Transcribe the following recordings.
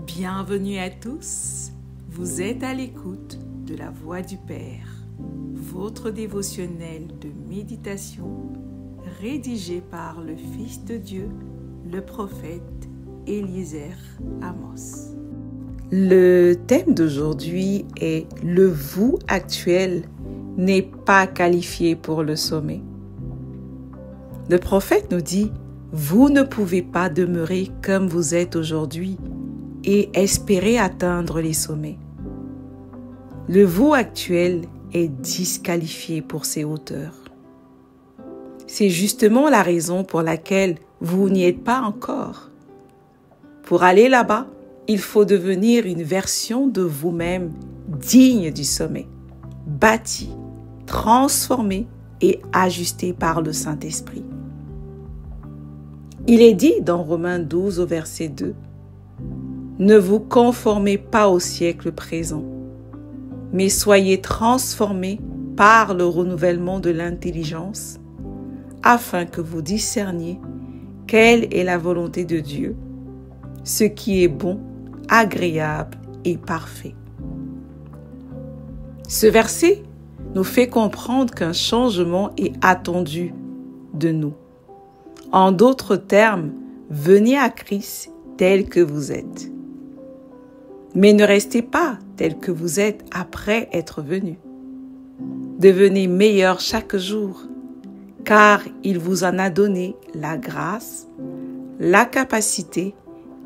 Bienvenue à tous, vous êtes à l'écoute de la Voix du Père, votre dévotionnel de méditation rédigé par le Fils de Dieu, le prophète Eliezer Amos. Le thème d'aujourd'hui est « Le vous actuel n'est pas qualifié pour le sommet ». Le prophète nous dit « Vous ne pouvez pas demeurer comme vous êtes aujourd'hui » et espérer atteindre les sommets. Le vous actuel est disqualifié pour ces hauteurs. C'est justement la raison pour laquelle vous n'y êtes pas encore. Pour aller là-bas, il faut devenir une version de vous-même digne du sommet, bâtie, transformée et ajustée par le Saint-Esprit. Il est dit dans Romains 12 au verset 2, « Ne vous conformez pas au siècle présent, mais soyez transformés par le renouvellement de l'intelligence, afin que vous discerniez quelle est la volonté de Dieu, ce qui est bon, agréable et parfait. » Ce verset nous fait comprendre qu'un changement est attendu de nous. En d'autres termes, venez à Christ tel que vous êtes. Mais ne restez pas tel que vous êtes après être venu. Devenez meilleur chaque jour, car il vous en a donné la grâce, la capacité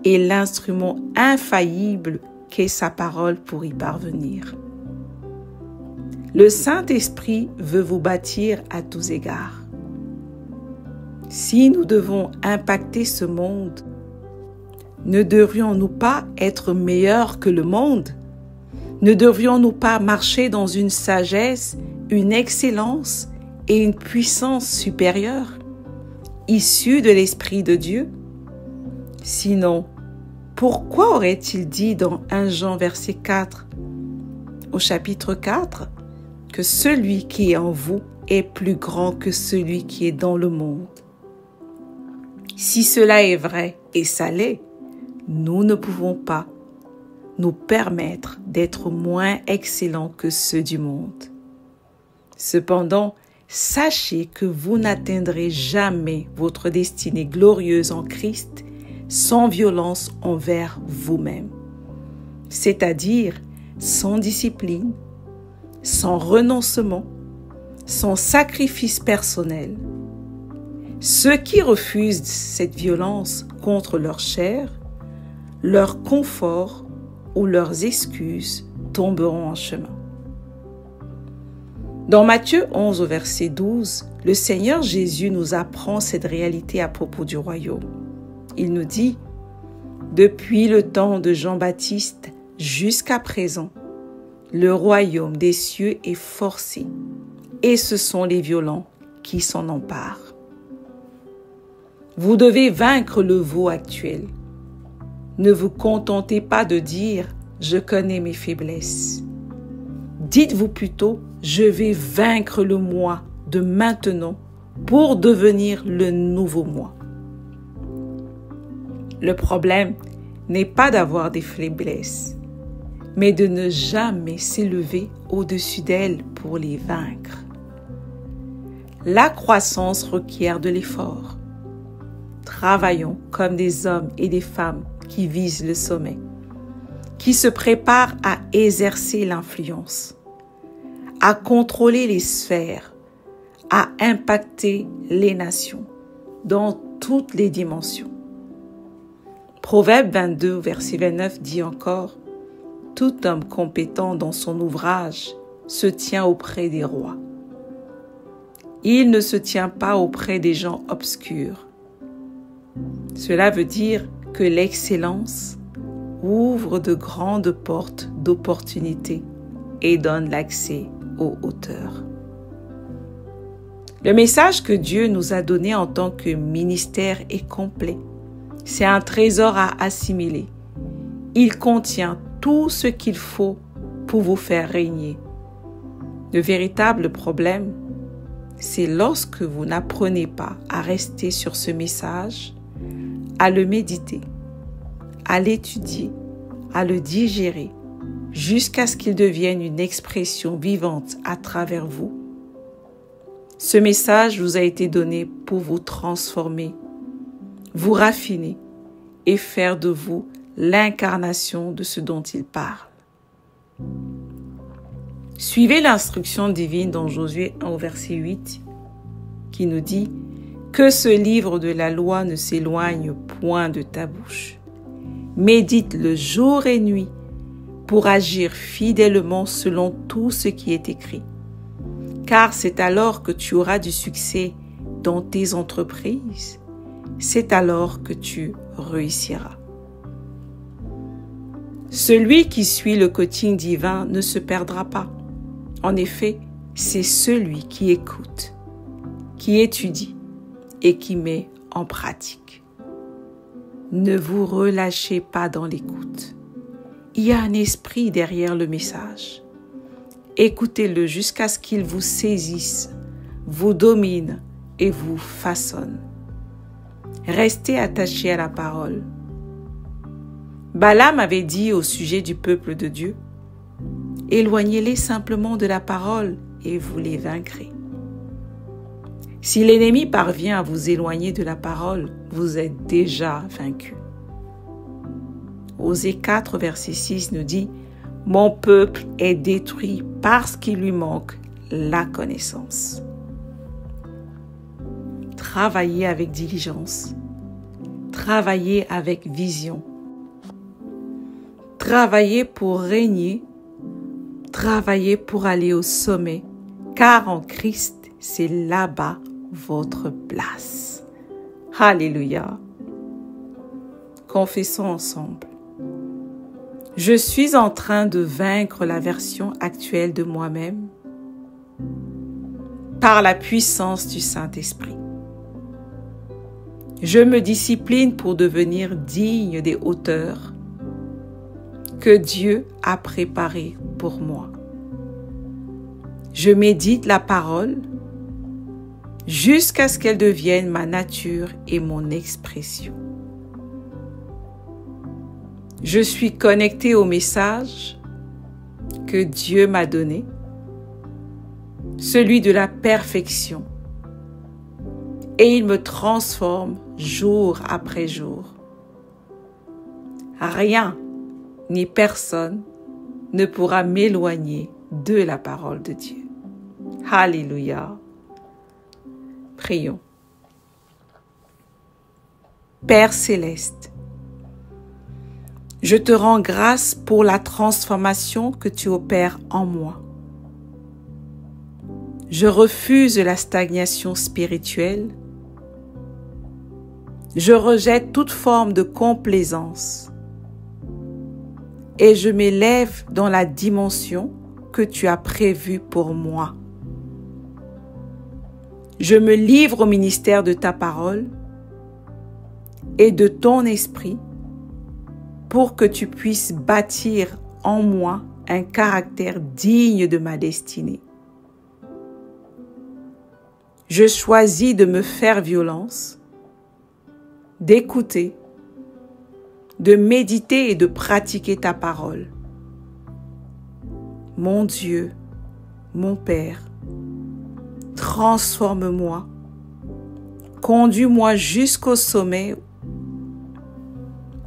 et l'instrument infaillible qu'est sa parole pour y parvenir. Le Saint-Esprit veut vous bâtir à tous égards. Si nous devons impacter ce monde, ne devrions-nous pas être meilleurs que le monde? Ne devrions-nous pas marcher dans une sagesse, une excellence et une puissance supérieure, issues de l'Esprit de Dieu? Sinon, pourquoi aurait-il dit dans 1 Jean verset 4, au chapitre 4, que celui qui est en vous est plus grand que celui qui est dans le monde? Si cela est vrai, et ça l'est, nous ne pouvons pas nous permettre d'être moins excellents que ceux du monde. Cependant, sachez que vous n'atteindrez jamais votre destinée glorieuse en Christ sans violence envers vous-même, c'est-à-dire sans discipline, sans renoncement, sans sacrifice personnel. Ceux qui refusent cette violence contre leur chair, leur confort ou leurs excuses tomberont en chemin. Dans Matthieu 11 au verset 12, le Seigneur Jésus nous apprend cette réalité à propos du royaume. Il nous dit « Depuis le temps de Jean-Baptiste jusqu'à présent, le royaume des cieux est forcé, et ce sont les violents qui s'en emparent. » Vous devez vaincre le vous actuel. Ne vous contentez pas de dire « je connais mes faiblesses ». Dites-vous plutôt « je vais vaincre le moi de maintenant pour devenir le nouveau moi ». Le problème n'est pas d'avoir des faiblesses, mais de ne jamais s'élever au-dessus d'elles pour les vaincre. La croissance requiert de l'effort. Travaillons comme des hommes et des femmes qui visent le sommet, qui se préparent à exercer l'influence, à contrôler les sphères, à impacter les nations dans toutes les dimensions. Proverbe 22, verset 29 dit encore « Tout homme compétent dans son ouvrage se tient auprès des rois. Il ne se tient pas auprès des gens obscurs. » Cela veut dire que l'excellence ouvre de grandes portes d'opportunités et donne l'accès aux hauteurs. Le message que Dieu nous a donné en tant que ministère est complet. C'est un trésor à assimiler. Il contient tout ce qu'il faut pour vous faire régner. Le véritable problème, c'est lorsque vous n'apprenez pas à rester sur ce message, à le méditer, à l'étudier, à le digérer, jusqu'à ce qu'il devienne une expression vivante à travers vous. Ce message vous a été donné pour vous transformer, vous raffiner et faire de vous l'incarnation de ce dont il parle. Suivez l'instruction divine dans Josué 1 au verset 8 qui nous dit « Que ce livre de la loi ne s'éloigne point de ta bouche. Médite-le jour et nuit pour agir fidèlement selon tout ce qui est écrit. Car c'est alors que tu auras du succès dans tes entreprises. C'est alors que tu réussiras. » Celui qui suit le coaching divin ne se perdra pas. En effet, c'est celui qui écoute, qui étudie et qui met en pratique. Ne vous relâchez pas dans l'écoute. Il y a un esprit derrière le message. Écoutez-le jusqu'à ce qu'il vous saisisse, vous domine et vous façonne. Restez attachés à la parole. Balaam avait dit au sujet du peuple de Dieu, « Éloignez-les simplement de la parole et vous les vaincrez. » Si l'ennemi parvient à vous éloigner de la parole, vous êtes déjà vaincu. Osée 4, verset 6 nous dit, « Mon peuple est détruit parce qu'il lui manque la connaissance. » Travaillez avec diligence. Travaillez avec vision. Travaillez pour régner. Travaillez pour aller au sommet, car en Christ, c'est là-bas votre place. Alléluia. Confessons ensemble. Je suis en train de vaincre la version actuelle de moi-même par la puissance du Saint-Esprit. Je me discipline pour devenir digne des hauteurs que Dieu a préparées pour moi. Je médite la parole jusqu'à ce qu'elle devienne ma nature et mon expression. Je suis connecté au message que Dieu m'a donné, celui de la perfection, et il me transforme jour après jour. Rien ni personne ne pourra m'éloigner de la parole de Dieu. Alléluia. Prions. Père céleste, je te rends grâce pour la transformation que tu opères en moi. Je refuse la stagnation spirituelle. Je rejette toute forme de complaisance. Et je m'élève dans la dimension que tu as prévue pour moi. Je me livre au ministère de ta parole et de ton esprit pour que tu puisses bâtir en moi un caractère digne de ma destinée. Je choisis de me faire violence, d'écouter, de méditer et de pratiquer ta parole. Mon Dieu, mon Père, transforme-moi, conduis-moi jusqu'au sommet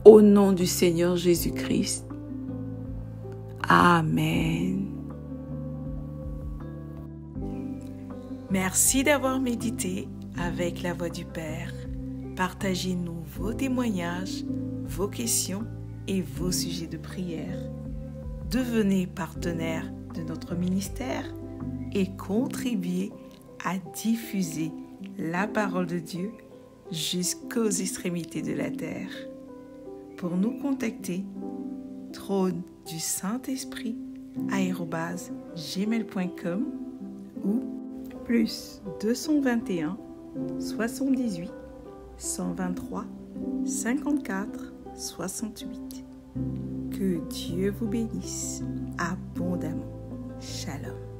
au nom du Seigneur Jésus-Christ. Amen. Merci d'avoir médité avec la voix du Père. Partagez-nous vos témoignages, vos questions et vos sujets de prière. Devenez partenaire de notre ministère et contribuez à diffuser la parole de Dieu jusqu'aux extrémités de la terre. Pour nous contacter, trône du Saint-Esprit @gmail.com ou plus 221 78 123 54 68. Que Dieu vous bénisse abondamment. Shalom.